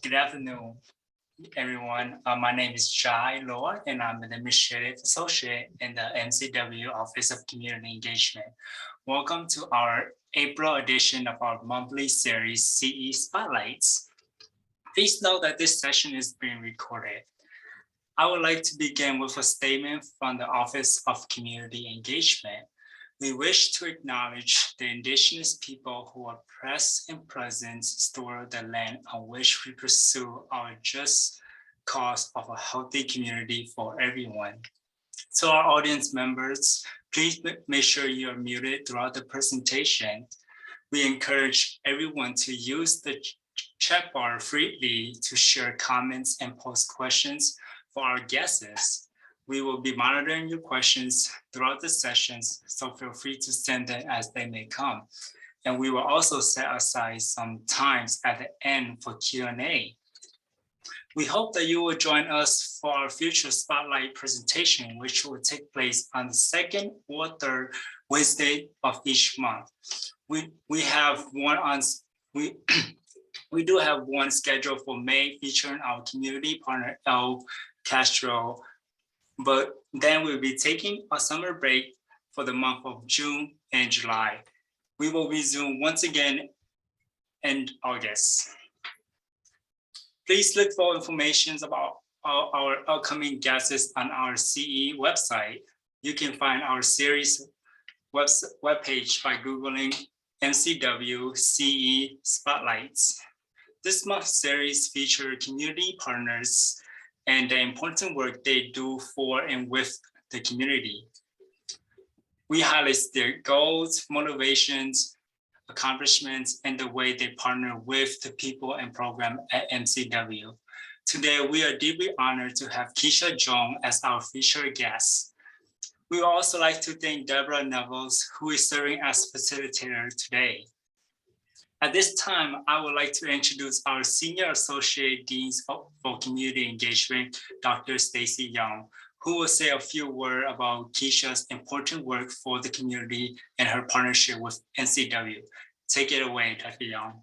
Good afternoon, everyone. My name is Jai Loa, and I'm an Administrative Associate in the MCW Office of Community Engagement. Welcome to our April edition of our monthly series, CE Spotlights. Please note that this session is being recorded. I would like to begin with a statement from the Office of Community Engagement. We wish to acknowledge the Indigenous people who are past and present steward the land on which we pursue our just cause of a healthy community for everyone. To our audience members, please make sure you are muted throughout the presentation. We encourage everyone to use the chat bar freely to share comments and post questions for our guests. We will be monitoring your questions throughout the sessions, so feel free to send them as they may come. And we will also set aside some times at the end for Q&A. We hope that you will join us for our future Spotlight presentation, which will take place on the second or third Wednesday of each month. We do have one scheduled for May featuring our community partner, El Castro, but then we'll be taking a summer break for the month of June and July. We will resume once again in August. Please look for information about our upcoming guests on our CE website. You can find our series webpage by Googling MCW CE Spotlights. This month's series features community partners and the important work they do for and with the community. We highlight their goals, motivations, accomplishments, and the way they partner with the people and program at MCW. Today, we are deeply honored to have Keeshia Jong as our featured guest. We would also like to thank Deborah Nevels, who is serving as facilitator today. At this time, I would like to introduce our Senior Associate Dean for Community Engagement, Dr. Stacy Young, who will say a few words about Keishia's important work for the community and her partnership with NCW. Take it away, Dr. Young.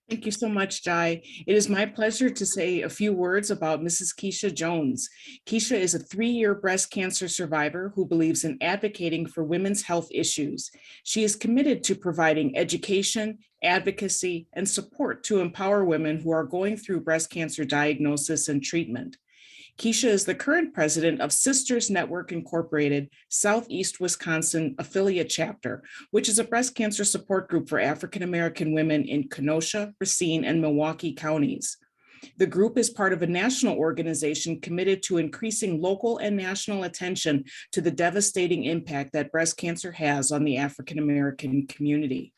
Thank you so much, Jai. It is my pleasure to say a few words about Mrs. Keeshia Jones. Keeshia is a 3-year breast cancer survivor who believes in advocating for women's health issues. She is committed to providing education, advocacy, and support to empower women who are going through breast cancer diagnosis and treatment. Keeshia is the current president of Sisters Network Incorporated, Southeast Wisconsin Affiliate Chapter, which is a breast cancer support group for African-American women in Kenosha, Racine, and Milwaukee counties. The group is part of a national organization committed to increasing local and national attention to the devastating impact that breast cancer has on the African-American community.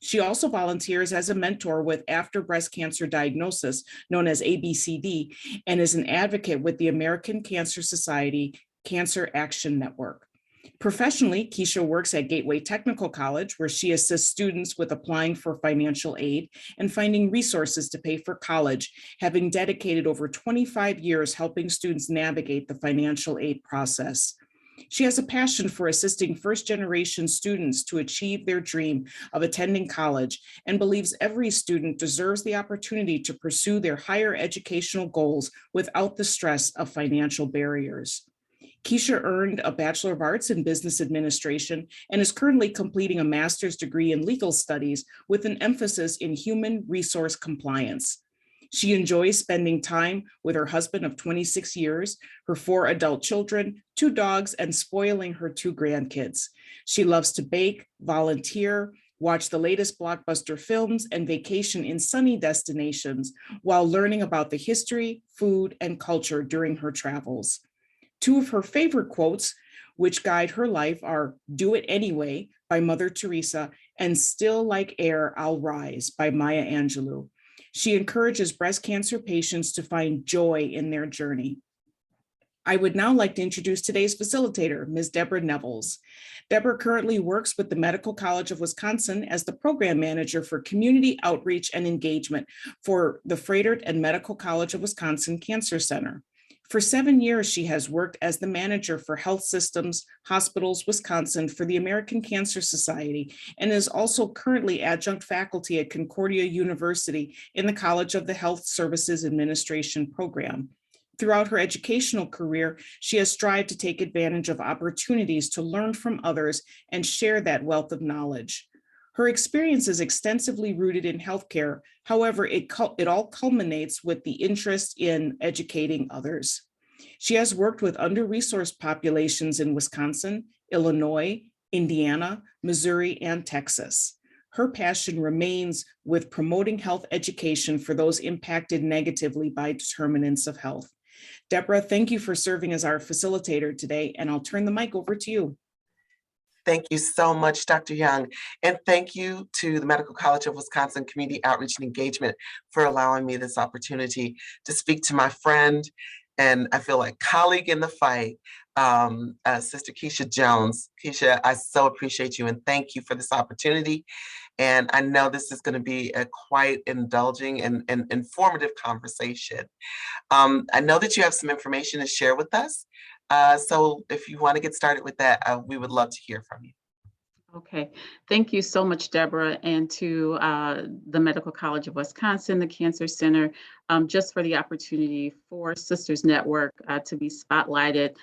She also volunteers as a mentor with After Breast Cancer Diagnosis, known as ABCD, and is an advocate with the American Cancer Society Cancer Action Network. Professionally, Keeshia works at Gateway Technical College, where she assists students with applying for financial aid and finding resources to pay for college, having dedicated over 25 years helping students navigate the financial aid process. She has a passion for assisting first-generation students to achieve their dream of attending college and believes every student deserves the opportunity to pursue their higher educational goals without the stress of financial barriers. Keeshia earned a Bachelor of Arts in Business Administration and is currently completing a master's degree in legal studies with an emphasis in human resource compliance. She enjoys spending time with her husband of 26 years, her 4 adult children, 2 dogs, and spoiling her 2 grandkids. She loves to bake, volunteer, watch the latest blockbuster films, and vacation in sunny destinations while learning about the history, food, and culture during her travels. 2 of her favorite quotes, which guide her life, are "Do It Anyway" by Mother Teresa and "Still Like Air, I'll Rise" by Maya Angelou. She encourages breast cancer patients to find joy in their journey. I would now like to introduce today's facilitator, Ms. Deborah Nevels. Deborah currently works with the Medical College of Wisconsin as the program manager for community outreach and engagement for the Frederick and Medical College of Wisconsin Cancer Center. For 7 years, she has worked as the manager for Health Systems Hospitals Wisconsin for the American Cancer Society and is also currently adjunct faculty at Concordia University in the College of the Health Services Administration program. Throughout her educational career, she has strived to take advantage of opportunities to learn from others and share that wealth of knowledge. Her experience is extensively rooted in healthcare. However, it all culminates with the interest in educating others. She has worked with under-resourced populations in Wisconsin, Illinois, Indiana, Missouri, and Texas. Her passion remains with promoting health education for those impacted negatively by determinants of health. Deborah, thank you for serving as our facilitator today, and I'll turn the mic over to you. Thank you so much, Dr. Young. And thank you to the Medical College of Wisconsin Community Outreach and Engagement for allowing me this opportunity to speak to my friend, and I feel like colleague in the fight, Sister Keeshia Jones. Keeshia, I so appreciate you and thank you for this opportunity. And I know this is going to be a quite indulging and informative conversation. I know that you have some information to share with us. So if you want to get started with that, we would love to hear from you. Okay, thank you so much, Deborah, and to the Medical College of Wisconsin, the Cancer Center, just for the opportunity for Sisters Network to be spotlighted.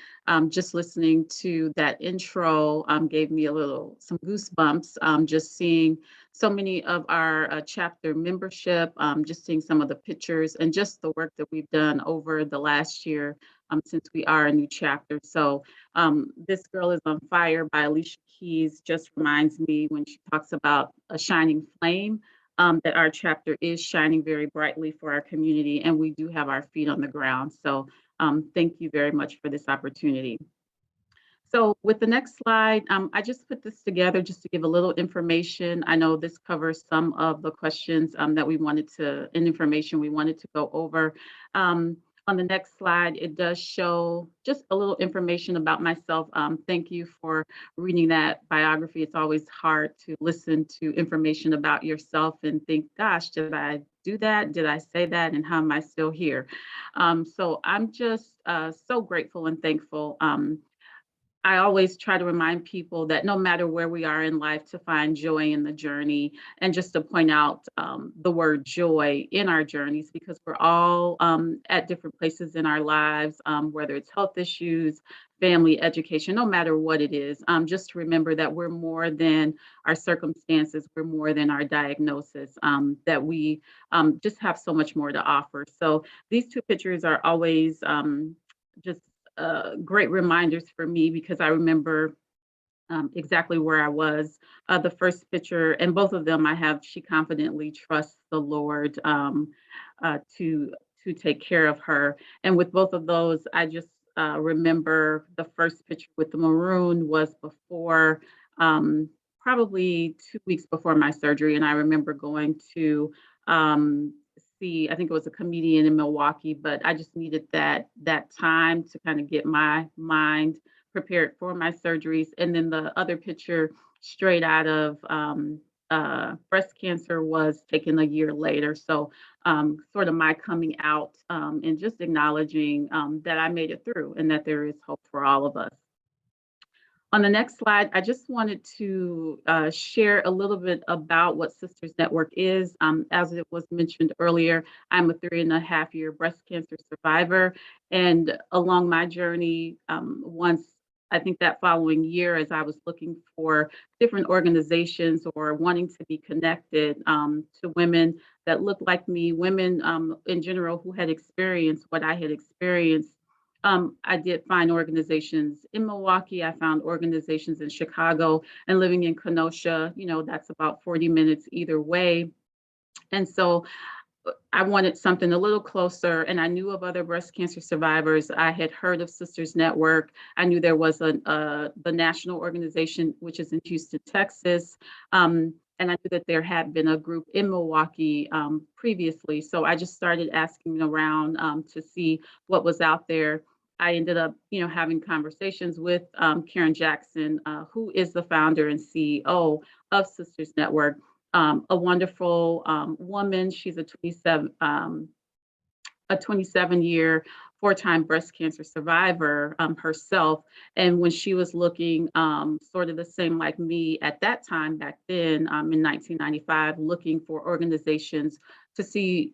Just listening to that intro gave me some goosebumps, just seeing so many of our chapter membership, just seeing some of the pictures and just the work that we've done over the last year since we are a new chapter. So This Girl is on Fire by Alicia Keys just reminds me when she talks about a shining flame, that our chapter is shining very brightly for our community, and we do have our feet on the ground. So thank you very much for this opportunity. So with the next slide, I just put this together just to give a little information. I know this covers some of the questions that we wanted to, and information we wanted to go over. On the next slide, it does show just a little information about myself. Thank you for reading that biography. It's always hard to listen to information about yourself and think, gosh, did I do that? Did I say that? And how am I still here? So I'm just so grateful and thankful. I always try to remind people that no matter where we are in life, to find joy in the journey, and just to point out the word joy in our journeys, because we're all at different places in our lives, whether it's health issues, family, education, no matter what it is, just to remember that we're more than our circumstances, we're more than our diagnosis, that we just have so much more to offer. So these two pictures are always just great reminders for me, because I remember exactly where I was. The first picture, and both of them I have, she confidently trusts the Lord to take care of her. And with both of those, I just remember the first picture with the maroon was before, probably 2 weeks before my surgery. And I remember going to I think it was a comedian in Milwaukee, but I just needed that time to kind of get my mind prepared for my surgeries. And then the other picture straight out of breast cancer was taken a year later. So sort of my coming out and just acknowledging that I made it through and that there is hope for all of us. On the next slide, I just wanted to share a little bit about what Sisters Network is. As it was mentioned earlier, I'm a 3.5-year breast cancer survivor. And along my journey, I think that following year, as I was looking for different organizations or wanting to be connected to women that looked like me, women in general who had experienced what I had experienced, I did find organizations in Milwaukee. I found organizations in Chicago, and living in Kenosha, that's about 40 minutes either way. And so I wanted something a little closer, and I knew of other breast cancer survivors. I had heard of Sisters Network. I knew there was the national organization, which is in Houston, Texas. And I knew that there had been a group in Milwaukee previously. So I just started asking around to see what was out there. I ended up, having conversations with Karen Jackson, who is the founder and CEO of Sisters Network, a wonderful woman. She's a a 27-year four-time breast cancer survivor herself. And when she was looking sort of the same like me at that time back then in 1995, looking for organizations to see,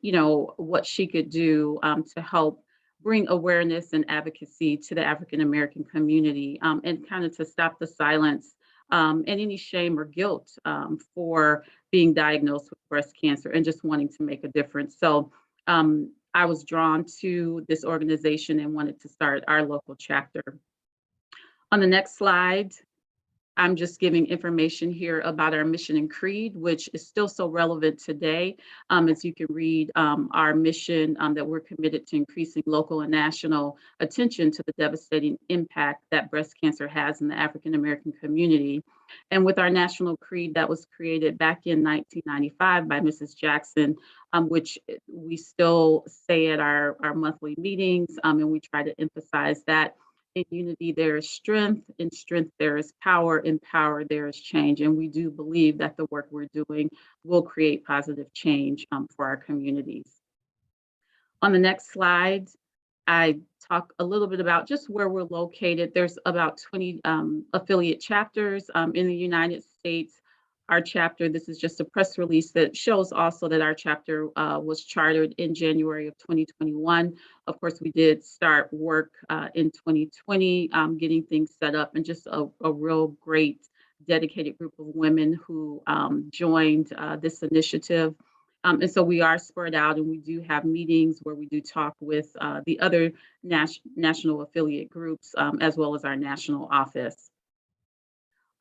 what she could do to help bring awareness and advocacy to the African American community and kind of to stop the silence and any shame or guilt for being diagnosed with breast cancer and just wanting to make a difference. So I was drawn to this organization and wanted to start our local chapter. On the next slide, I'm just giving information here about our mission and creed, which is still so relevant today. As you can read, our mission that we're committed to increasing local and national attention to the devastating impact that breast cancer has in the African American community. And with our national creed that was created back in 1995 by Mrs. Jackson, which we still say at our monthly meetings, and we try to emphasize that in unity there is strength, in strength there is power, in power there is change. And we do believe that the work we're doing will create positive change for our communities. On the next slide, I talk a little bit about just where we're located. There's about 20 affiliate chapters in the United States. Our chapter, this is just a press release that shows also that our chapter was chartered in January of 2021. Of course, we did start work in 2020, getting things set up, and just a real great dedicated group of women who joined this initiative. And so we are spread out, and we do have meetings where we do talk with the other national affiliate groups, as well as our national office.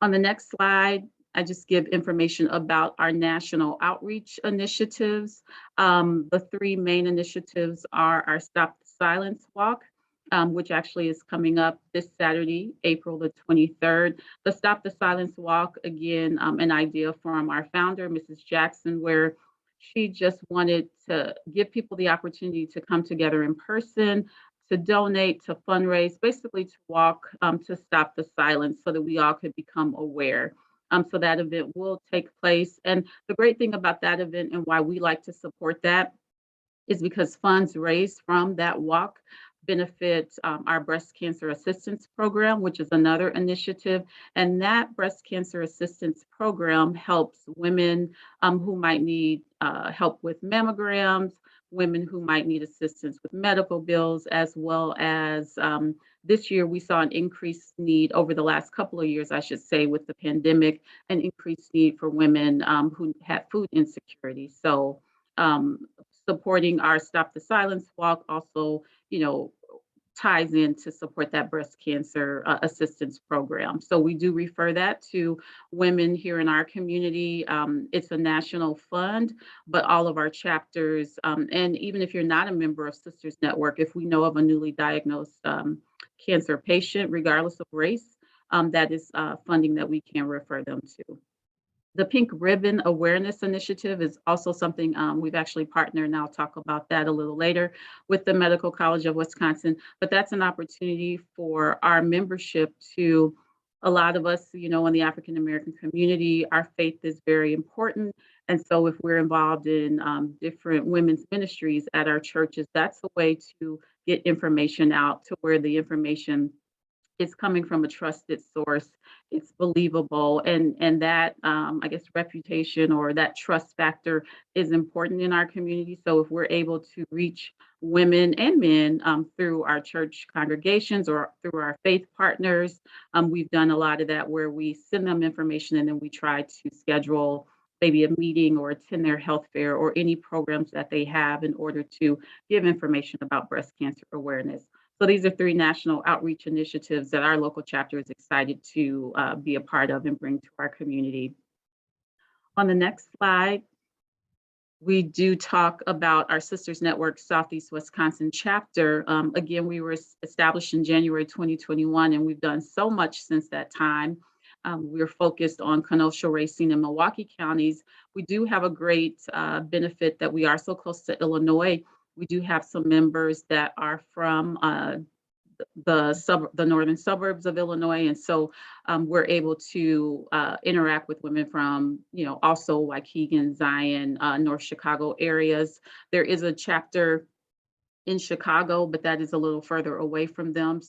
On the next slide, I just give information about our national outreach initiatives. The three main initiatives are our Stop the Silence Walk, which actually is coming up this Saturday, April the 23rd. The Stop the Silence Walk, again, an idea from our founder, Mrs. Jackson, where she just wanted to give people the opportunity to come together in person, to donate, to fundraise, basically to walk to stop the silence so that we all could become aware. So that event will take place. And the great thing about that event and why we like to support that is because funds raised from that walk benefit our breast cancer assistance program, which is another initiative. And that breast cancer assistance program helps women who might need help with mammograms, women who might need assistance with medical bills, as well as this year we saw an increased need over the last couple of years, I should say, with the pandemic, an increased need for women who have food insecurity. So supporting our Stop the Silence Walk also, ties in to support that breast cancer assistance program. So we do refer that to women here in our community. It's a national fund, but all of our chapters, and even if you're not a member of Sisters Network, if we know of a newly diagnosed cancer patient, regardless of race, that is funding that we can refer them to. The Pink Ribbon Awareness Initiative is also something we've actually partnered, and I'll talk about that a little later, with the Medical College of Wisconsin. But that's an opportunity for our membership to, a lot of us, in the African American community, our faith is very important. And so if we're involved in different women's ministries at our churches, that's a way to get information out to where the information is coming from a trusted source, it's believable, and that I guess reputation or that trust factor is important in our community. So if we're able to reach women and men through our church congregations or through our faith partners, we've done a lot of that where we send them information and then we try to schedule maybe a meeting or attend their health fair or any programs that they have in order to give information about breast cancer awareness. So these are three national outreach initiatives that our local chapter is excited to be a part of and bring to our community. On the next slide, we do talk about our Sisters Network Southeast Wisconsin chapter. Again, we were established in January 2021, and we've done so much since that time. We're focused on Kenosha, Racine, and Milwaukee counties. We do have a great benefit that we are so close to Illinois. We do have some members that are from the northern suburbs of Illinois, and so we're able to interact with women from, also Waukegan, Zion, North Chicago areas. There is a chapter in Chicago, but that is a little further away from them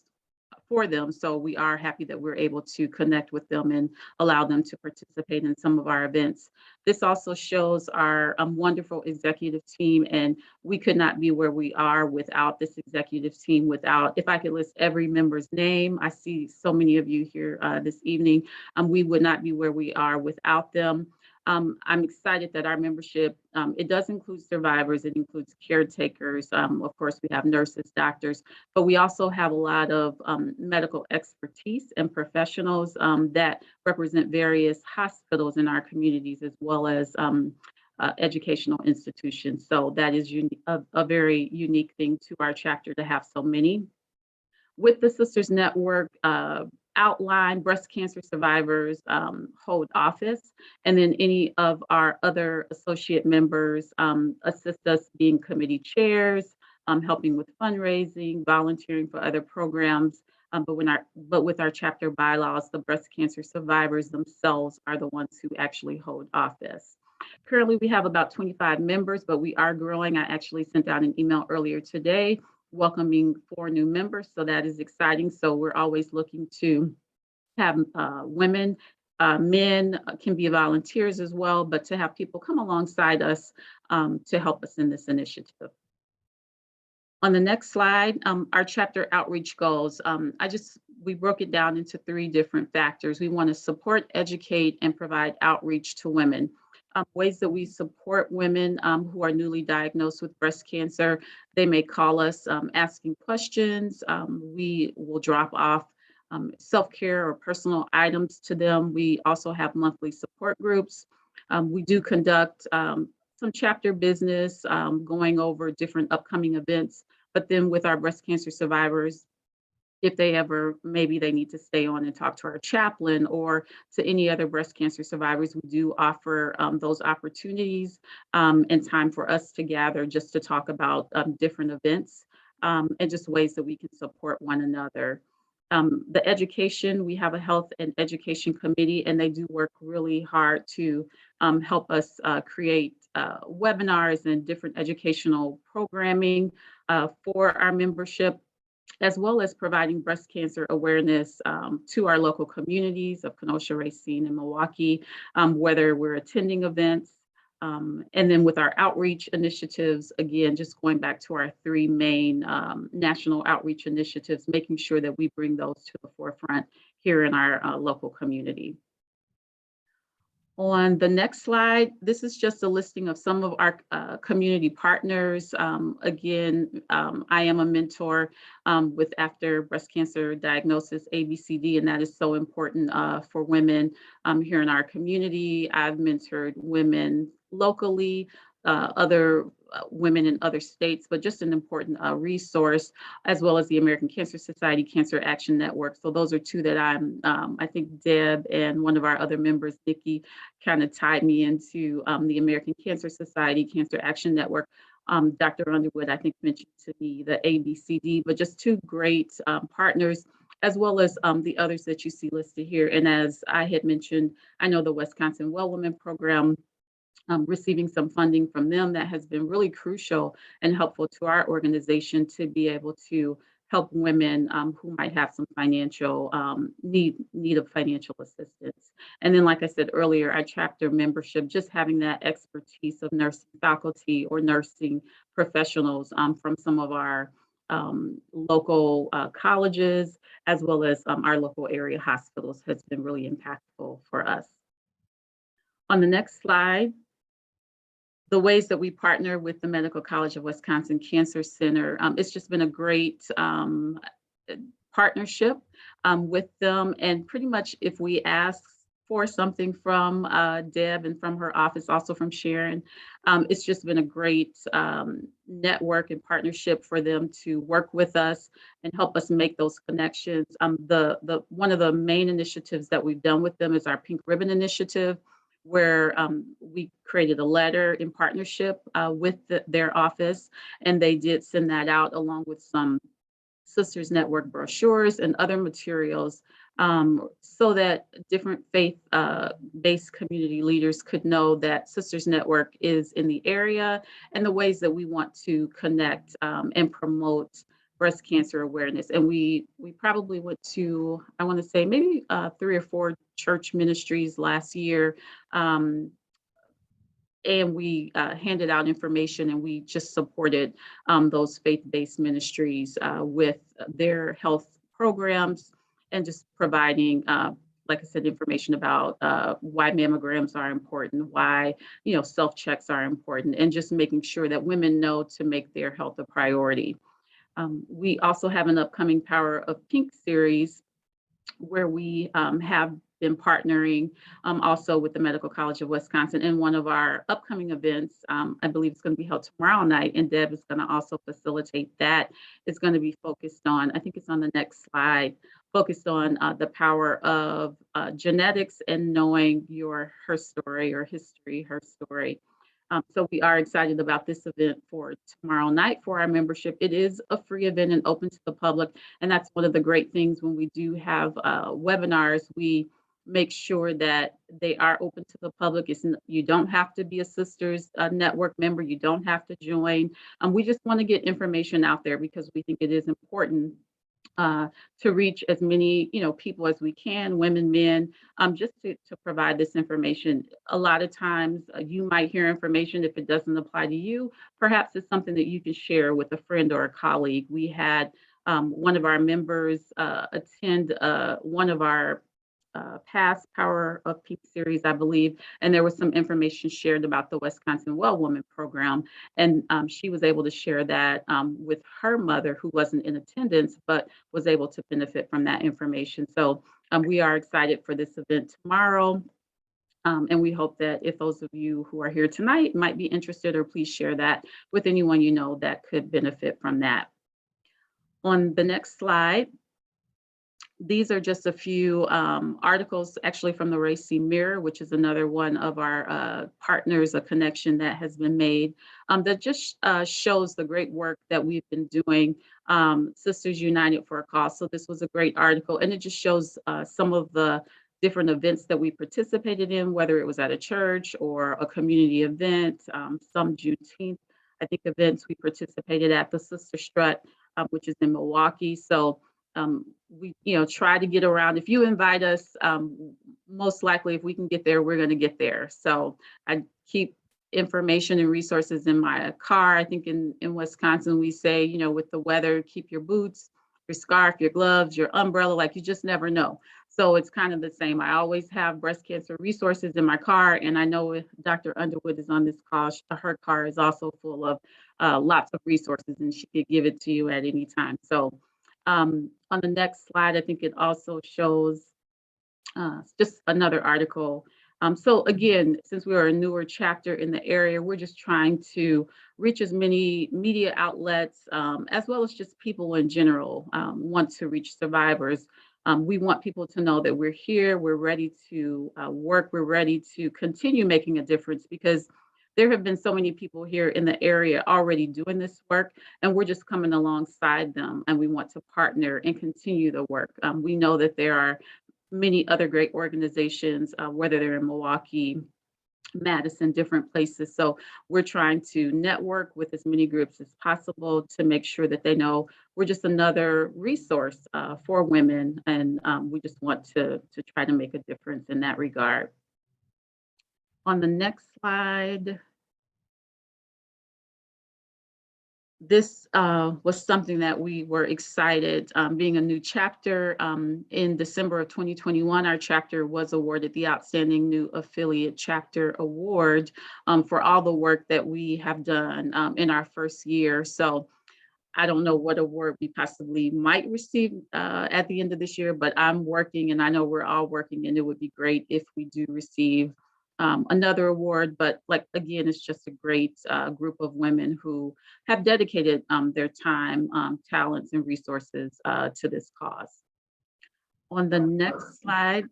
for them. So we are happy that we're able to connect with them and allow them to participate in some of our events. This also shows our wonderful executive team, and we could not be where we are without this executive team, without, if I could list every member's name, I see so many of you here this evening, we would not be where we are without them. I'm excited that our membership, it does include survivors, it includes caretakers, of course we have nurses, doctors, but we also have a lot of medical expertise and professionals that represent various hospitals in our communities, as well as educational institutions. So that is a very unique thing to our chapter to have so many. With the Sisters Network, outline breast cancer survivors hold office, and then any of our other associate members assist us being committee chairs, helping with fundraising, volunteering for other programs. But with our chapter bylaws, the breast cancer survivors themselves are the ones who actually hold office. Currently, we have about 25 members, but we are growing. I actually sent out an email earlier today welcoming 4 new members, so that is exciting. So we're always looking to have women, men can be volunteers as well, but to have people come alongside us to help us in this initiative. On the next slide, our chapter outreach goals. We broke it down into 3 different factors. We want to support, educate, and provide outreach to women. Ways that we support women who are newly diagnosed with breast cancer. They may call us asking questions. We will drop off self-care or personal items to them. We also have monthly support groups. We do conduct some chapter business, going over different upcoming events. But then with our breast cancer survivors, if they ever, maybe they need to stay on and talk to our chaplain or to any other breast cancer survivors, we do offer those opportunities and time for us to gather just to talk about different events and just ways that we can support one another. The education, we have a health and education committee, and they do work really hard to help us create webinars and different educational programming for our membership, as well as providing breast cancer awareness to our local communities of Kenosha, Racine, and Milwaukee, whether we're attending events. And then with our outreach initiatives, again, just going back to our 3 main national outreach initiatives, making sure that we bring those to the forefront here in our local community. On the next slide, this is just a listing of some of our community partners. Again, I am a mentor with after breast cancer diagnosis, ABCD, and that is so important for women here in our community. I've mentored women locally, other women in other states, but just an important resource, as well as the American Cancer Society Cancer Action Network. So those are 2 that I think Deb and one of our other members, Nikki, kind of tied me into the American Cancer Society Cancer Action Network. Dr. Underwood, I think, mentioned to me the ABCD, but just 2 great partners, as well as the others that you see listed here. And as I had mentioned, I know the Wisconsin Well Women Program, receiving some funding from them that has been really crucial and helpful to our organization to be able to help women who might have some financial need of financial assistance. And then, like I said earlier, our chapter membership, just having that expertise of nursing faculty or nursing professionals from some of our local colleges, as well as our local area hospitals, has been really impactful for us. On the next slide, the ways that we partner with the Medical College of Wisconsin Cancer Center. It's just been a great partnership with them. And pretty much if we ask for something from Deb and from her office, also from Sharon, it's just been a great network and partnership for them to work with us and help us make those connections. One of the main initiatives that we've done with them is our Pink Ribbon Initiative, where we created a letter in partnership with their office, and they did send that out along with some Sisters Network brochures and other materials so that different faith-based community leaders could know that Sisters Network is in the area and the ways that we want to connect and promote breast cancer awareness. And we probably went to, I want to say maybe 3 or 4 church ministries last year. And we handed out information, and we just supported those faith-based ministries with their health programs and just providing, like I said, information about why mammograms are important, why self-checks are important, and just making sure that women know to make their health a priority. We also have an upcoming Power of Pink series where we have been partnering also with the Medical College of Wisconsin in one of our upcoming events. I believe it's going to be held tomorrow night, and Deb is going to also facilitate that. It's going to be focused on, I think it's on the next slide, focused on the power of genetics and knowing her story or history, her story. So we are excited about this event for tomorrow night for our membership. It is a free event and open to the public. And that's one of the great things when we do have webinars, we make sure that they are open to the public. You don't have to be a Sisters Network member. You don't have to join. We just want to get information out there because we think it is important to reach as many people as we can, women, men, just to provide this information. A lot of times you might hear information, if it doesn't apply to you, perhaps it's something that you can share with a friend or a colleague. We had one of our members attend one of our past Power of Pink series, I believe, and there was some information shared about the Wisconsin Well Woman program, and she was able to share that with her mother, who wasn't in attendance, but was able to benefit from that information. So we are excited for this event tomorrow, and we hope that if those of you who are here tonight might be interested, or please share that with anyone you know that could benefit from that. On the next slide, these are just a few articles actually from the Racine Mirror, which is another one of our partners, a connection that has been made that just shows the great work that we've been doing, Sisters United for a Cause. So this was a great article, and it just shows some of the different events that we participated in, whether it was at a church or a community event, some Juneteenth, I think, events we participated at, the Sister Strut, which is in Milwaukee. So we try to get around. If you invite us, most likely if we can get there, we're going to get there. So I keep information and resources in my car. I think in Wisconsin we say, with the weather, keep your boots, your scarf, your gloves, your umbrella, like you just never know. So it's kind of the same. I always have breast cancer resources in my car, and I know if Dr. Underwood is on this call, her car is also full of lots of resources, and she could give it to you at any time. So on the next slide, I think it also shows just another article. So again, since we are a newer chapter in the area, we're just trying to reach as many media outlets, as well as just people in general want to reach survivors. We want people to know that we're here, we're ready to work, we're ready to continue making a difference, because there have been so many people here in the area already doing this work, and we're just coming alongside them, and we want to partner and continue the work. We know that there are many other great organizations, whether they're in Milwaukee, Madison, different places. So we're trying to network with as many groups as possible to make sure that they know we're just another resource for women, and we just want to try to make a difference in that regard. On the next slide, this was something that we were excited, being a new chapter. In December of 2021, our chapter was awarded the Outstanding New Affiliate Chapter Award for all the work that we have done in our first year. So I don't know what award we possibly might receive at the end of this year, but I'm working, and I know we're all working, and it would be great if we do receive another award. But again, it's just a great group of women who have dedicated their time, talents, and resources to this cause. On the next slide,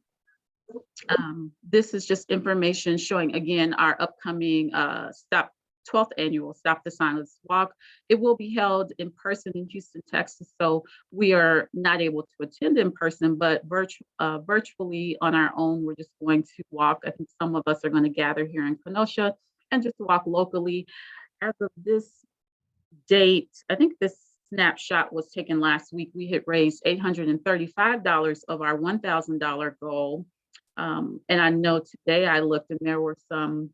this is just information showing, again, our upcoming Stop 12th annual Stop the Silence Walk. It will be held in person in Houston, Texas. So we are not able to attend in person, but virtually on our own, we're just going to walk. I think some of us are going to gather here in Kenosha and just walk locally. As of this date, I think this snapshot was taken last week. We had raised $835 of our $1,000 goal. And I know today I looked and there were some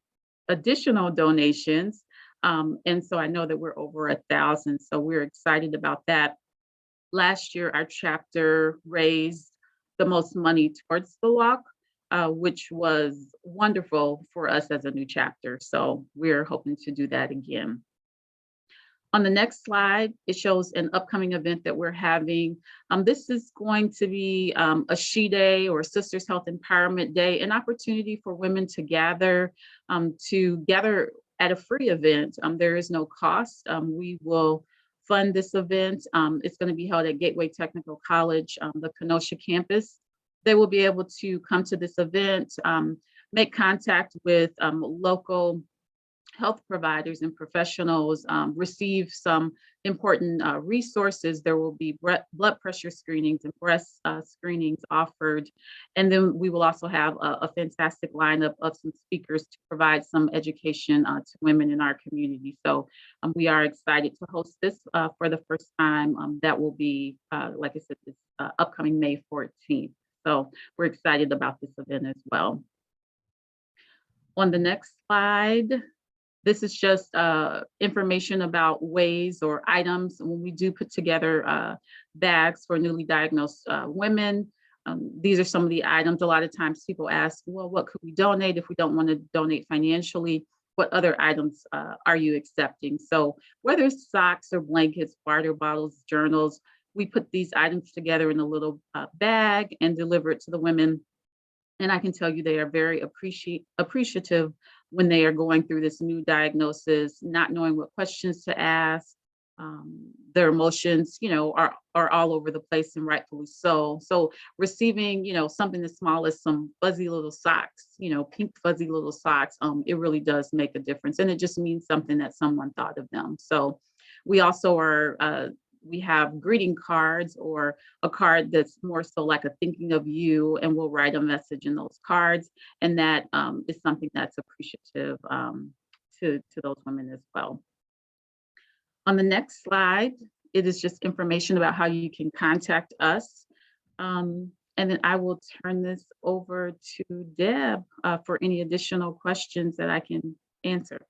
additional donations. And so I know that we're over 1,000. So we're excited about that. Last year, our chapter raised the most money towards the walk, which was wonderful for us as a new chapter. So we're hoping to do that again. On the next slide, it shows an upcoming event that we're having. This is going to be a She Day or Sisters Health Empowerment Day, an opportunity for women to gather at a free event. There is no cost. We will fund this event. It's going to be held at Gateway Technical College, the Kenosha campus. They will be able to come to this event, make contact with local health providers and professionals, receive some important resources. There will be blood pressure screenings and breast screenings offered. And then we will also have a fantastic lineup of some speakers to provide some education to women in our community. So we are excited to host this for the first time. That will be, like I said, this upcoming May 14th. So we're excited about this event as well. On the next slide, this is just information about ways or items when we do put together bags for newly diagnosed women. These are some of the items. A lot of times people ask, well, what could we donate if we don't want to donate financially? What other items are you accepting? So whether it's socks or blankets, water bottles, journals, we put these items together in a little bag and deliver it to the women. And I can tell you they are very appreciative when they are going through this new diagnosis, not knowing what questions to ask. Their emotions, are all over the place, and rightfully so. So receiving, something as small as some fuzzy little socks, pink fuzzy little socks, it really does make a difference. And it just means something that someone thought of them. So we also we have greeting cards or a card that's more so like a thinking of you, and we'll write a message in those cards. And that is something that's appreciative to those women as well. On the next slide, it is just information about how you can contact us. And then I will turn this over to Deb for any additional questions that I can answer.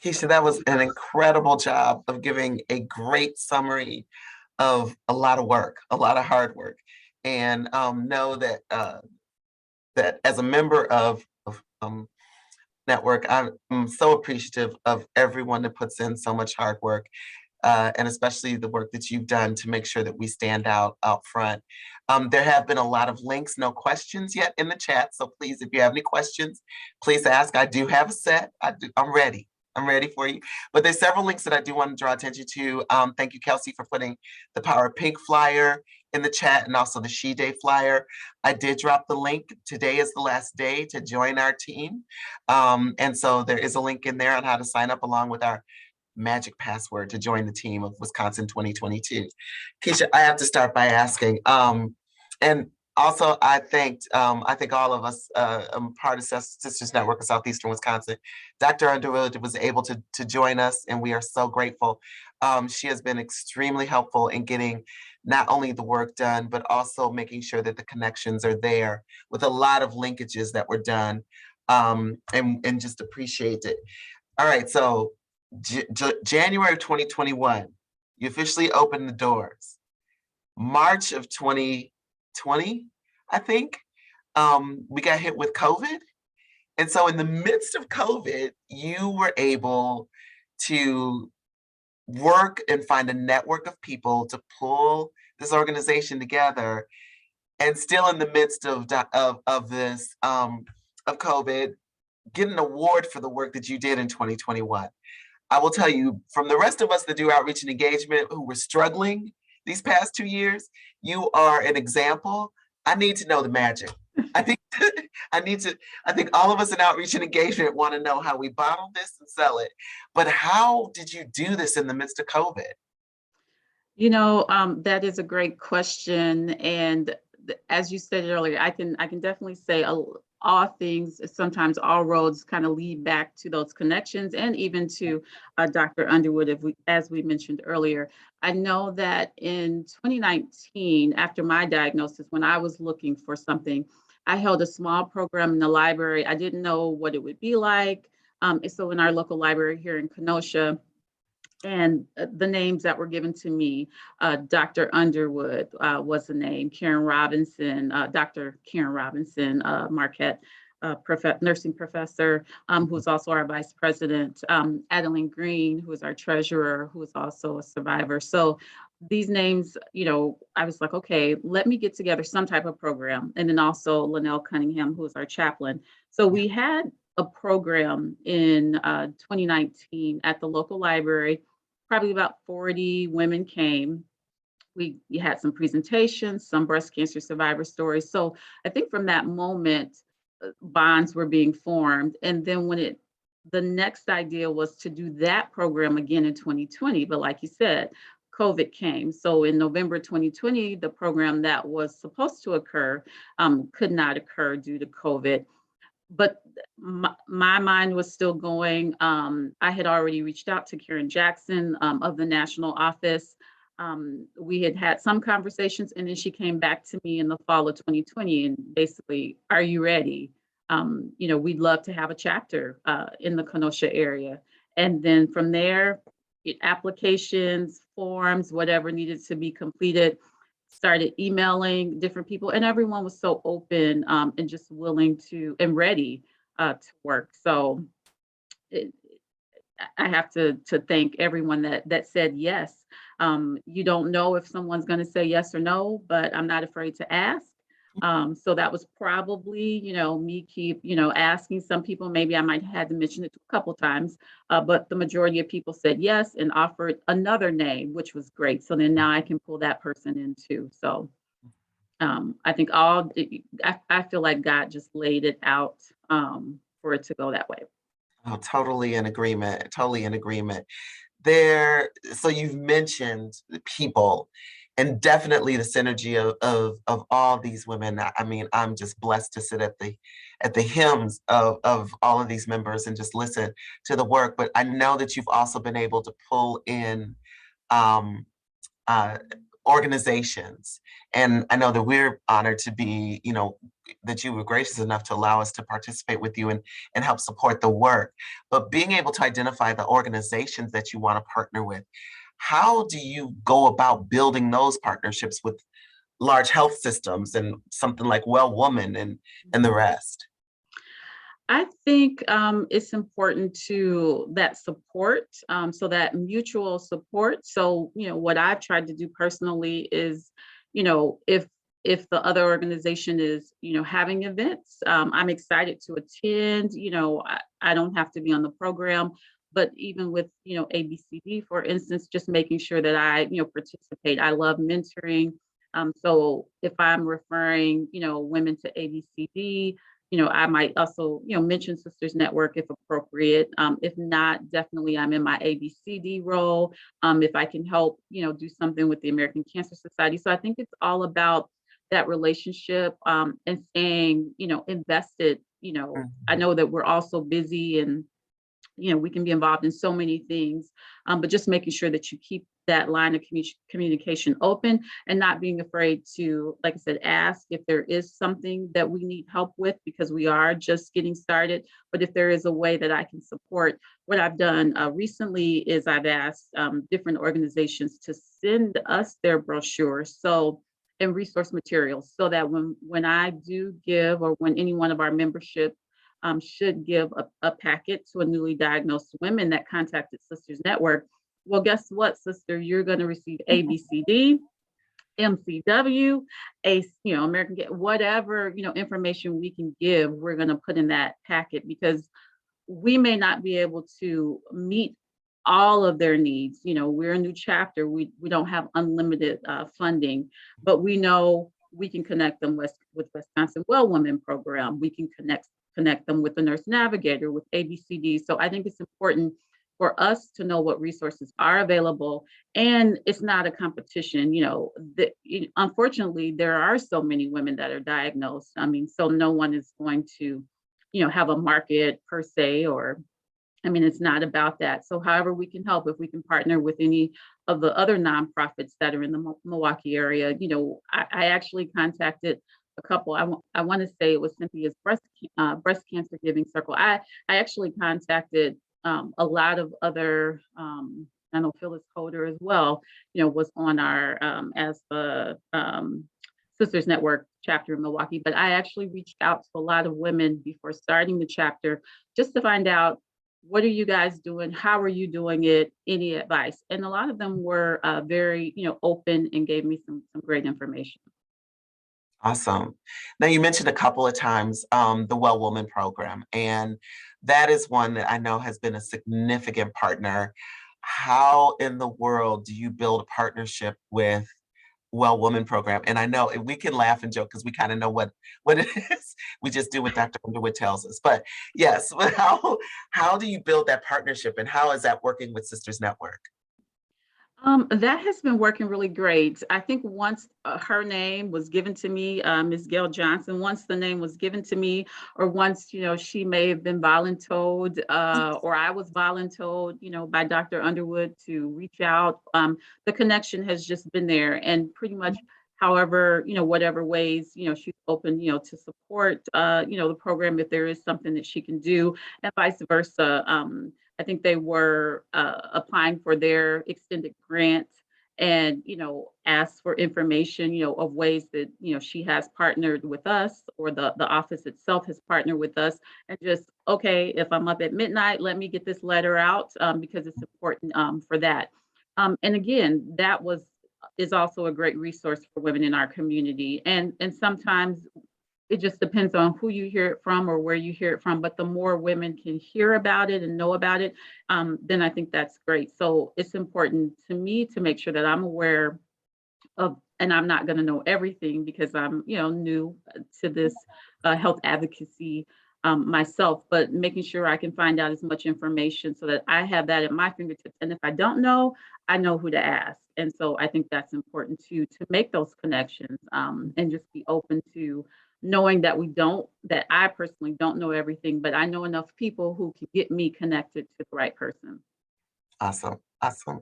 Keisha, that was an incredible job of giving a great summary of a lot of work, a lot of hard work. And know that that as a member of Network, I'm so appreciative of everyone that puts in so much hard work, and especially the work that you've done to make sure that we stand out front. There have been a lot of links, no questions yet in the chat. So please, if you have any questions, please ask. I do have a set. I'm ready. I'm ready for you. But there's several links that I do want to draw attention to. Thank you, Kelsey, for putting the Power of Pink flyer in the chat, and also the She Day flyer. I did drop the link. Today is the last day to join our team. And so there is a link in there on how to sign up, along with our magic password to join the team of Wisconsin 2022. Keisha, I have to start by asking, and also, I think all of us, part of Sisters Network of Southeastern Wisconsin, Dr. Underwood was able to join us, and we are so grateful. She has been extremely helpful in getting not only the work done, but also making sure that the connections are there, with a lot of linkages that were done, and just appreciate it. All right, so January of 2021, you officially opened the doors. March of 2020, I think, we got hit with COVID. And so in the midst of COVID, you were able to work and find a network of people to pull this organization together. And still in the midst of this, of COVID, get an award for the work that you did in 2021. I will tell you, from the rest of us that do outreach and engagement who were struggling these past 2 years, you are an example. I need to know the magic. I think I think all of us in outreach and engagement want to know how we bottle this and sell it. But how did you do this in the midst of COVID? That is a great question. And as you said earlier, I can definitely say all things, sometimes all roads kind of lead back to those connections and even to Dr. Underwood, as we mentioned earlier. I know that in 2019, after my diagnosis, when I was looking for something, I held a small program in the library. I didn't know what it would be like. So in our local library here in Kenosha, and the names that were given to me, Dr. Underwood was the name, Karen Robinson, Dr. Karen Robinson, Marquette nursing professor, who's also our vice president, Adeline Green, who is our treasurer, who is also a survivor. So these names, I was like, okay, let me get together some type of program. And then also Linnell Cunningham, who is our chaplain. So we had a program in 2019 at the local library. Probably about 40 women came. We had some presentations, some breast cancer survivor stories. So I think from that moment, bonds were being formed. And then the next idea was to do that program again in 2020. But like you said, COVID came. So in November 2020, the program that was supposed to occur could not occur due to COVID. But my mind was still going. I had already reached out to Karen Jackson of the national office. We had some conversations, and then she came back to me in the fall of 2020 and basically, are you ready? We'd love to have a chapter in the Kenosha area. And then from there, applications, forms, whatever needed to be completed, started emailing different people, and everyone was so open and just willing to and ready to work. So I have to thank everyone that said yes. You don't know if someone's going to say yes or no, but I'm not afraid to ask. So that was probably, me keep, asking some people. Maybe I might have had to mention it a couple times, but the majority of people said yes and offered another name, which was great. So then now I can pull that person in too. So I think I feel like God just laid it out for it to go that way. Oh, totally in agreement. Totally in agreement. So you've mentioned the people and definitely the synergy of all these women. I mean, I'm just blessed to sit at the hymns of all of these members and just listen to the work. But I know that you've also been able to pull in organizations. And I know that we're honored to be, that you were gracious enough to allow us to participate with you and help support the work. But being able to identify the organizations that you want to partner with, how do you go about building those partnerships with large health systems and something like Well Woman and the rest? I think it's important to that support, so that mutual support. So, what I've tried to do personally is, if the other organization is, having events, I'm excited to attend. I don't have to be on the program, but even with, ABCD, for instance, just making sure that I, participate. I love mentoring. So if I'm referring, women to ABCD, I might also, mention Sisters Network if appropriate. If not, definitely I'm in my ABCD role. If I can help, do something with the American Cancer Society. So I think it's all about that relationship and staying, invested. I know that we're also busy and, we can be involved in so many things, but just making sure that you keep that line of communication open and not being afraid to, like I said, ask if there is something that we need help with, because we are just getting started. But if there is a way that I can support, what I've done recently is I've asked different organizations to send us their brochures and resource materials, so that when I do give, or when any one of our membership should give a packet to a newly diagnosed women that contacted Sisters Network. Well, guess what, sister? You're going to receive ABCD, MCW, American, whatever, information we can give, we're going to put in that packet, because we may not be able to meet all of their needs. We're a new chapter. We don't have unlimited funding, but we know we can connect them with Wisconsin Well Women Program. We can connect them with the Nurse Navigator, with ABCD. So I think it's important for us to know what resources are available, and it's not a competition. Unfortunately, there are so many women that are diagnosed. I mean, so no one is going to, have a market per se, or it's not about that. So however we can help, if we can partner with any of the other nonprofits that are in the Milwaukee area. I actually contacted a couple. I want to say it was Cynthia's breast cancer giving circle. I actually contacted a lot of other, I know Phyllis Coder as well, was on our as the Sisters Network chapter in Milwaukee. But I actually reached out to a lot of women before starting the chapter just to find out, what are you guys doing? How are you doing it? Any advice? And a lot of them were very, open and gave me some great information. Awesome. Now, you mentioned a couple of times the Well Woman program, and that is one that I know has been a significant partner. How in the world do you build a partnership with Well Woman program? And I know we can laugh and joke because we kind of know what it is. We just do what Dr. Underwood tells us. But yes, how do you build that partnership, and how is that working with Sisters Network? That has been working really great. I think once her name was given to me, Ms. Gail Johnson, once the name was given to me, or once, she may have been voluntold, or I was voluntold, by Dr. Underwood to reach out, the connection has just been there. And pretty much however, whatever ways, she's open, to support, the program if there is something that she can do, and vice versa. I think they were applying for their extended grant and, asked for information, of ways that, she has partnered with us, or the office itself has partnered with us, and just, okay, if I'm up at midnight, let me get this letter out because it's important for that. And again, is also a great resource for women in our community. And sometimes it just depends on who you hear it from or where you hear it from. But the more women can hear about it and know about it, then I think that's great. So it's important to me to make sure that I'm aware of, and I'm not going to know everything because I'm, new to this health advocacy myself, but making sure I can find out as much information so that I have that at my fingertips. And if I don't know, I know who to ask. And so I think that's important too, to make those connections and just be open to knowing that that I personally don't know everything, but I know enough people who can get me connected to the right person. Awesome. Awesome.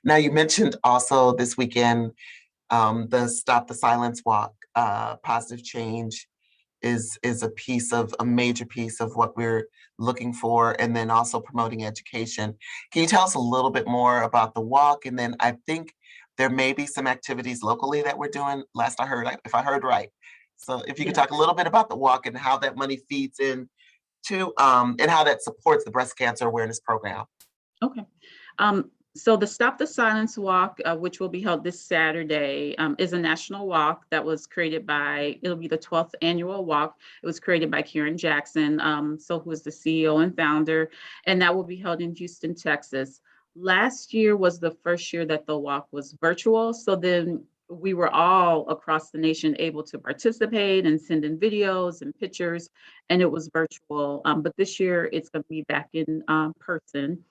Now, you mentioned also this weekend, the Stop the Silence Walk. Positive change is a major piece of what we're looking for, and then also promoting education. Can you tell us a little bit more about the walk? And then I think there may be some activities locally that we're doing, last I heard, if I heard right. So if you could talk a little bit about the walk and how that money feeds in to, and how that supports the breast cancer awareness program. Okay. So the Stop the Silence Walk, which will be held this Saturday, is a national walk that was created it'll be the 12th annual walk. It was created by Karen Jackson, who is the CEO and founder, and that will be held in Houston, Texas. Last year was the first year that the walk was virtual. So then we were all across the nation able to participate and send in videos and pictures, and it was virtual. But this year it's going to be back in person.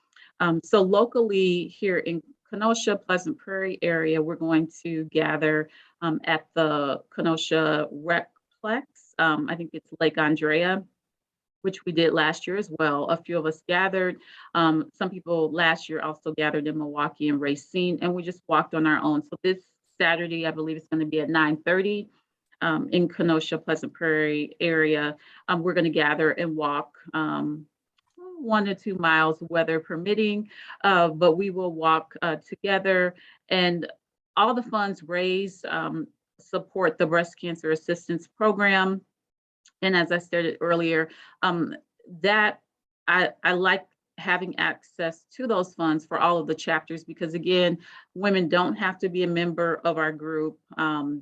So locally here in Kenosha, Pleasant Prairie area, we're going to gather at the Kenosha Recplex. I think it's Lake Andrea, which we did last year as well. A few of us gathered. Some people last year also gathered in Milwaukee and Racine, and we just walked on our own. So this Saturday, I believe it's going to be at 9:30 in Kenosha, Pleasant Prairie area. We're going to gather and walk 1 to 2 miles, weather permitting, but we will walk together, and all the funds raised support the breast cancer assistance program. And as I stated earlier, that I like having access to those funds for all of the chapters, because again, women don't have to be a member of our group.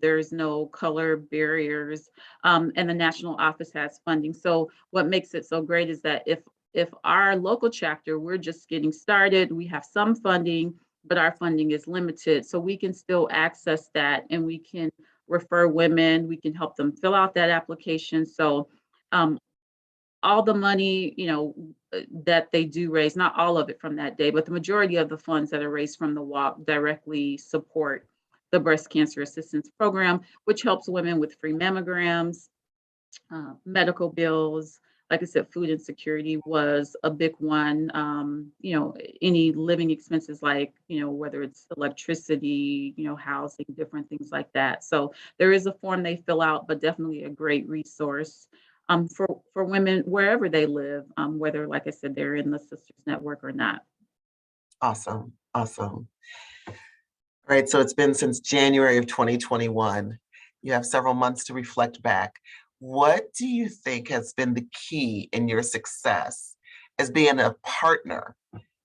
There's no color barriers, and the national office has funding. So what makes it so great is that if our local chapter, we're just getting started, we have some funding, but our funding is limited. So we can still access that, and we can refer women. We can help them fill out that application. So all the money, that they do raise, not all of it from that day, but the majority of the funds that are raised from the walk directly support the breast cancer assistance program, which helps women with free mammograms, medical bills. Like I said, food insecurity was a big one. Any living expenses like, whether it's electricity, housing, different things like that. So there is a form they fill out, but definitely a great resource for women wherever they live, whether, like I said, they're in the Sisters Network or not. Awesome, awesome. All right, so it's been since January of 2021. You have several months to reflect back. What do you think has been the key in your success as being a partner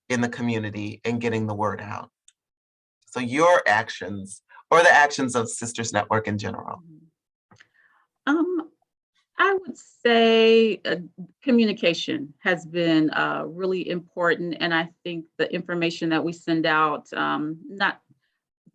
in the community and getting the word out? So your actions or the actions of Sisters Network in general. I would say communication has been really important. And I think the information that we send out, not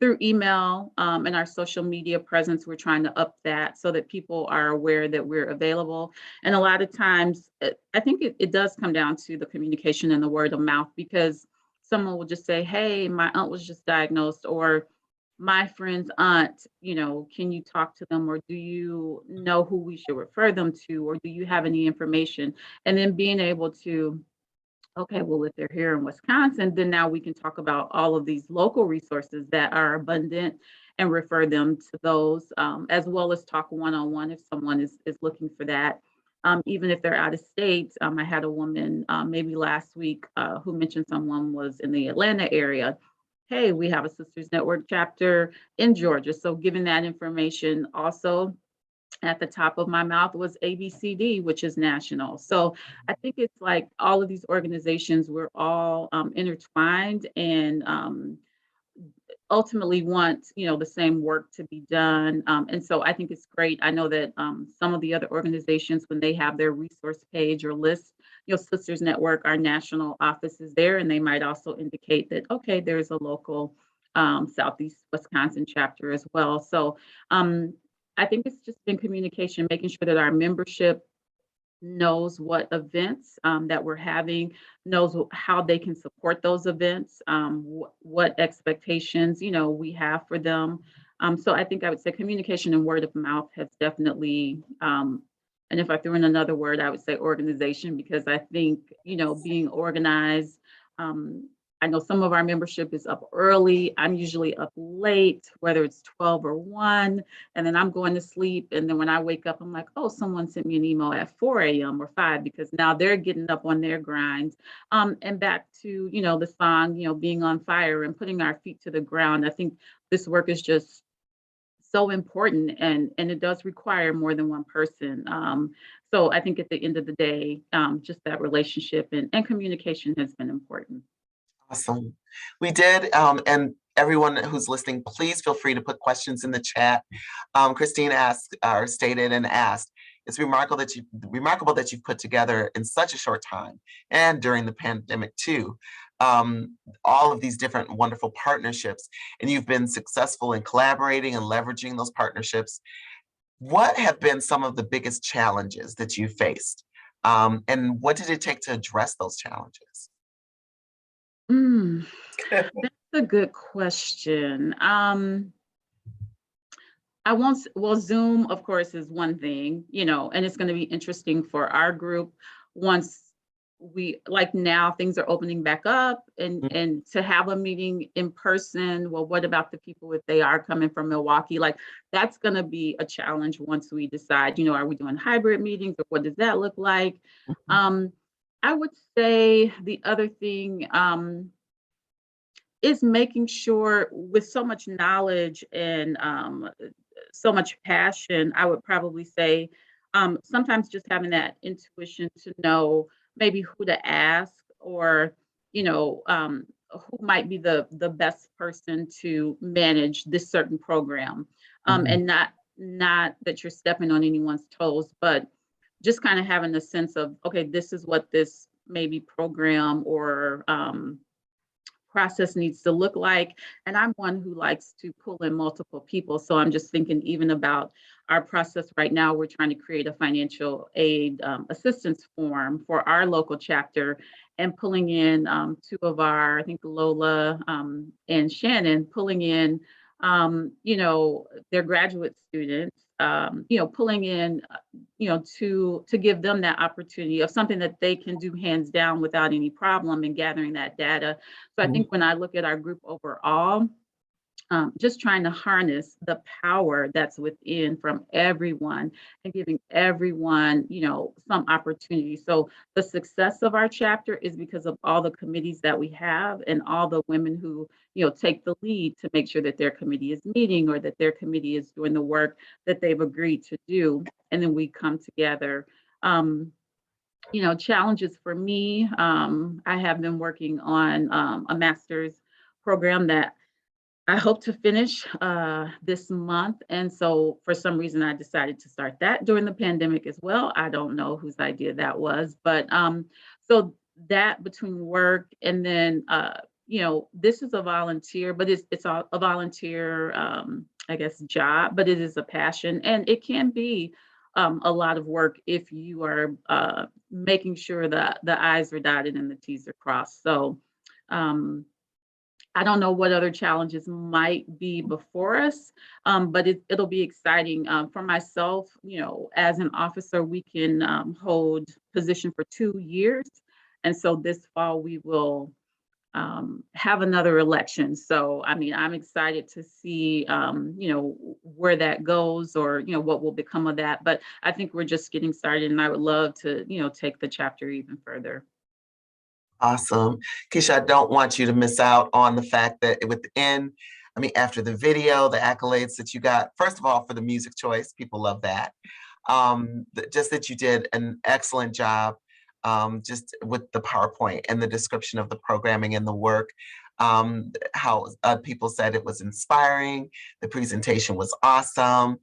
through email and our social media presence, we're trying to up that so that people are aware that we're available. And a lot of times, I think it does come down to the communication and the word of mouth, because someone will just say, hey, my aunt was just diagnosed, or my friend's aunt, can you talk to them, or do you know who we should refer them to, or do you have any information? And then being able to, okay, well, if they're here in Wisconsin, then now we can talk about all of these local resources that are abundant and refer them to those, as well as talk one-on-one if someone is looking for that. Even if they're out of state, I had a woman maybe last week who mentioned someone was in the Atlanta area. Hey, we have a Sisters Network chapter in Georgia. So giving that information. Also at the top of my mouth was ABCD, which is national. So I think it's like all of these organizations, we're all intertwined and ultimately want, the same work to be done. And so I think it's great. I know that some of the other organizations, when they have their resource page or list, Sisters Network, our national office is there, and they might also indicate that, okay, there's a local Southeast Wisconsin chapter as well. So I think it's just been communication, making sure that our membership knows what events that we're having, knows how they can support those events, what expectations, we have for them. So I think I would say communication and word of mouth has definitely, and if I threw in another word, I would say organization, because I think, being organized, I know some of our membership is up early. I'm usually up late, whether it's 12 or 1, and then I'm going to sleep. And then when I wake up, I'm like, oh, someone sent me an email at 4 a.m. or 5, because now they're getting up on their grinds. And back to, the song, being on fire and putting our feet to the ground. I think this work is just so important, and it does require more than one person. So I think at the end of the day, just that relationship and communication has been important. Awesome. We did, and everyone who's listening, please feel free to put questions in the chat. Christine asked, or stated and asked, it's remarkable that you've put together in such a short time, and during the pandemic too, all of these different wonderful partnerships, and you've been successful in collaborating and leveraging those partnerships. What have been some of the biggest challenges that you faced? And what did it take to address those challenges? That's a good question. Zoom, of course, is one thing, and it's going to be interesting for our group once now things are opening back up, and to have a meeting in person. Well, what about the people if they are coming from Milwaukee? That's going to be a challenge once we decide, are we doing hybrid meetings, or what does that look like? I would say the other thing is making sure, with so much knowledge and so much passion, I would probably say sometimes just having that intuition to know maybe who to ask, or who might be the best person to manage this certain program, and not that you're stepping on anyone's toes, but just kind of having a sense of, okay, this is what this maybe program or process needs to look like. And I'm one who likes to pull in multiple people. So I'm just thinking even about our process right now. We're trying to create a financial aid assistance form for our local chapter and pulling in two of our, I think Lola and Shannon, pulling in, their graduate students, pulling in, to give them that opportunity of something that they can do hands down without any problem and gathering that data. So I think when I look at our group overall, just trying to harness the power that's within from everyone and giving everyone, some opportunity. So the success of our chapter is because of all the committees that we have and all the women who, take the lead to make sure that their committee is meeting or that their committee is doing the work that they've agreed to do. And then we come together. Challenges for me, I have been working on a master's program that I hope to finish this month. And so for some reason, I decided to start that during the pandemic as well. I don't know whose idea that was, but so that between work and then, this is a volunteer, but it's a volunteer, I guess, job, but it is a passion and it can be a lot of work if you are making sure that the I's are dotted and the T's are crossed. So, I don't know what other challenges might be before us, but it'll be exciting. For myself, as an officer, we can hold position for 2 years. And so this fall, we will have another election. So, I mean, I'm excited to see, where that goes or, what will become of that. But I think we're just getting started and I would love to, take the chapter even further. Awesome. Keisha, I don't want you to miss out on the fact that after the video, the accolades that you got, first of all, for the music choice, people love that. Just that you did an excellent job just with the PowerPoint and the description of the programming and the work. How people said it was inspiring. The presentation was awesome.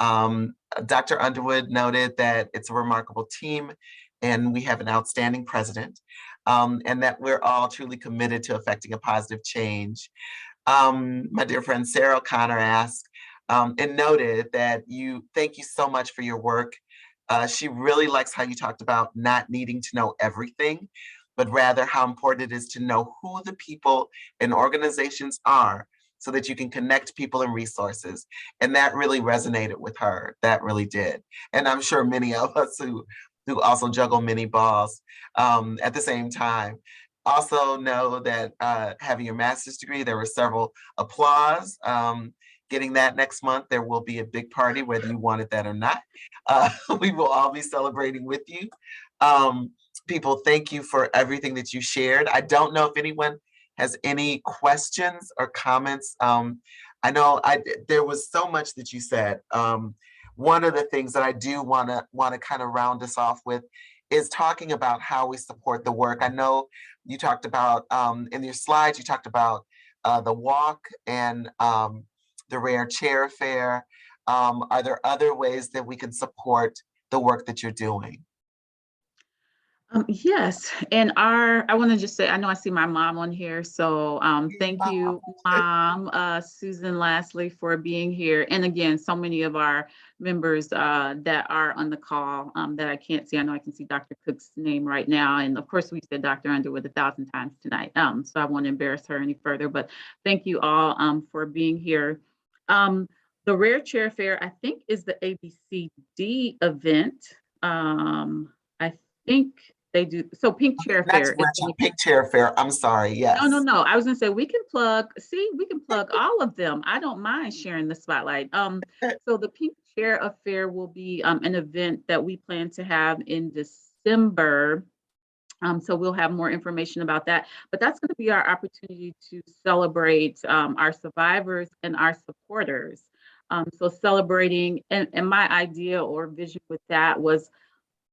Dr. Underwood noted that it's a remarkable team and we have an outstanding president. And that we're all truly committed to affecting a positive change. My dear friend Sarah O'Connor asked and noted that thank you so much for your work. She really likes how you talked about not needing to know everything, but rather how important it is to know who the people and organizations are so that you can connect people and resources. And that really resonated with her. That really did. And I'm sure many of us who also juggle many balls at the same time. Also know that having your master's degree, there were several applause. Getting that next month, there will be a big party, whether you wanted that or not. We will all be celebrating with you. People, thank you for everything that you shared. I don't know if anyone has any questions or comments. I know there was so much that you said. One of the things that I do want to kind of round us off with is talking about how we support the work. I know you talked about in your slides, you talked about the walk and the Rare Chair Fair. Are there other ways that we can support the work that you're doing? Yes, and I want to just say, I know I see my mom on here, so thank you, Mom, Susan Lastly, for being here. And again, so many of our members that are on the call that I can't see. I know I can see Dr. Cook's name right now, and of course we said Dr. Underwood 1,000 times tonight, so I won't embarrass her any further. But thank you all for being here. The Rare Chair Fair, I think, is the ABCD event. I think they do. So Pink Chair Fair. Pink Chair Fair. I'm sorry. Yes. No. I was gonna say we can plug all of them. I don't mind sharing the spotlight. So the Pink Chair Affair will be an event that we plan to have in December. So we'll have more information about that. But that's going to be our opportunity to celebrate our survivors and our supporters. So celebrating, and my idea or vision with that was,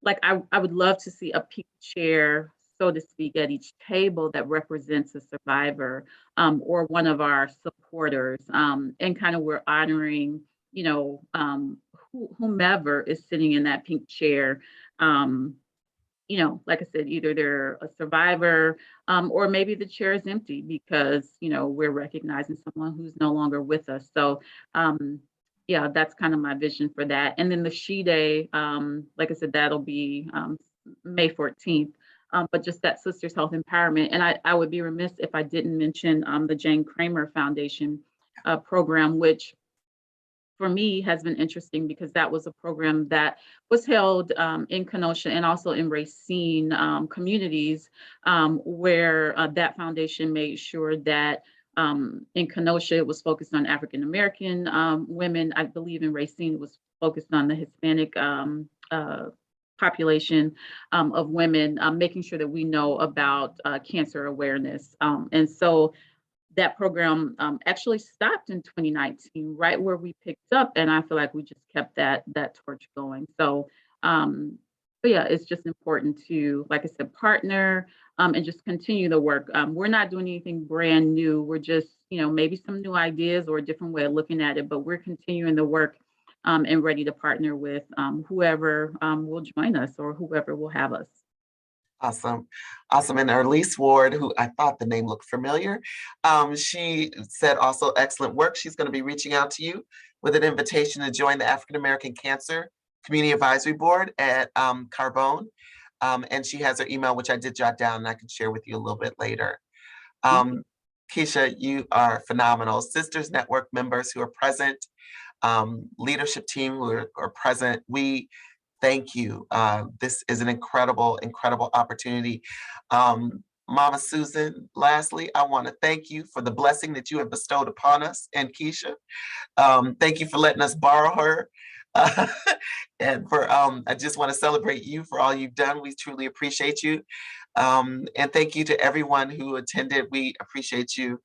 like, I would love to see a pink chair, so to speak, at each table that represents a survivor or one of our supporters. And kind of we're honoring, whomever is sitting in that pink chair. you know, like I said, either they're a survivor, or maybe the chair is empty because, you know, we're recognizing someone who's no longer with us. So, yeah, that's kind of my vision for that. And then the She Day, like I said, that'll be May 14th. But just that Sisters Health Empowerment. And I would be remiss if I didn't mention the Jane Kramer Foundation program, which for me has been interesting because that was a program that was held in Kenosha and also in Racine communities, where that foundation made sure that in Kenosha it was focused on African American women. I believe in Racine it was focused on the Hispanic population of women, making sure that we know about cancer awareness. And so that program actually stopped in 2019, right where we picked up, and I feel like we just kept that torch going. So, but yeah, it's just important to, like I said, partner and just continue the work. We're not doing anything brand new. We're just, you know, maybe some new ideas or a different way of looking at it, but we're continuing the work and ready to partner with whoever will join us or whoever will have us. Awesome. Awesome. And Elise Ward, who I thought the name looked familiar, she said also excellent work. She's going to be reaching out to you with an invitation to join the African American Cancer Community Advisory Board at Carbone. And she has her email, which I did jot down and I can share with you a little bit later. Keeshia, you are phenomenal. Sisters Network members who are present, leadership team who are present, we thank you. This is an incredible, incredible opportunity. Mama Susan, lastly, I want to thank you for the blessing that you have bestowed upon us and Keeshia. Thank you for letting us borrow her. And for, I just want to celebrate you for all you've done. We truly appreciate you. And thank you to everyone who attended. We appreciate you.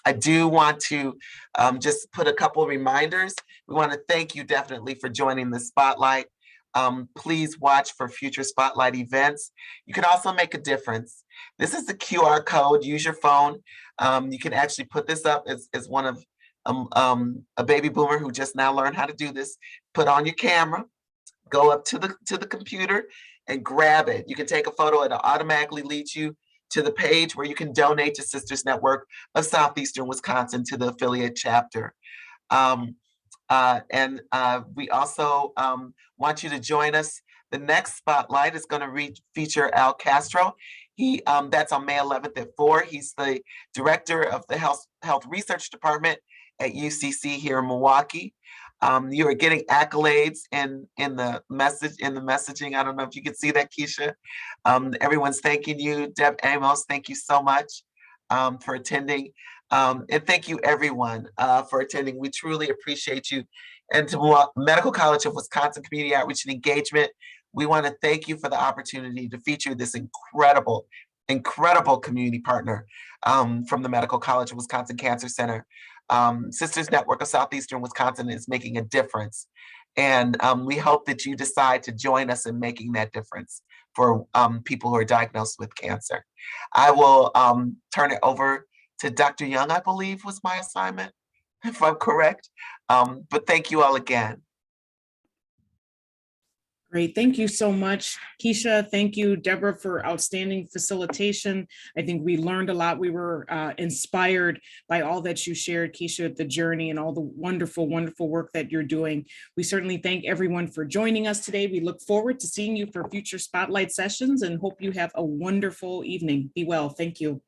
I do want to just put a couple of reminders. We want to thank you definitely for joining the Spotlight. Please watch for future Spotlight events. You can also make a difference. This is the QR code. Use your phone. You can actually put this up as one of a baby boomer who just now learned how to do this. Put on your camera, go up to the computer and grab it. You can take a photo. It'll automatically lead you to the page where you can donate to Sisters Network of Southeastern Wisconsin, to the affiliate chapter. We also want you to join us. The next Spotlight is going to feature Al Castro. That's on May 11th at 4. He's the director of the Health Research Department at UCC here in Milwaukee. You are getting accolades in the messaging. I don't know if you can see that, Keeshia. Everyone's thanking you. Deb Amos, thank you so much for attending. And thank you everyone for attending. We truly appreciate you. And to Medical College of Wisconsin Community Outreach and Engagement, we want to thank you for the opportunity to feature this incredible, incredible community partner from the Medical College of Wisconsin Cancer Center. Sisters Network of Southeastern Wisconsin is making a difference. And we hope that you decide to join us in making that difference for people who are diagnosed with cancer. I will turn it over to Dr. Young, I believe was my assignment, if I'm correct. But thank you all again. Great. Thank you so much, Keeshia. Thank you, Deborah, for outstanding facilitation. I think we learned a lot. We were inspired by all that you shared, Keeshia, the journey and all the wonderful, wonderful work that you're doing. We certainly thank everyone for joining us today. We look forward to seeing you for future Spotlight sessions and hope you have a wonderful evening. Be well. Thank you.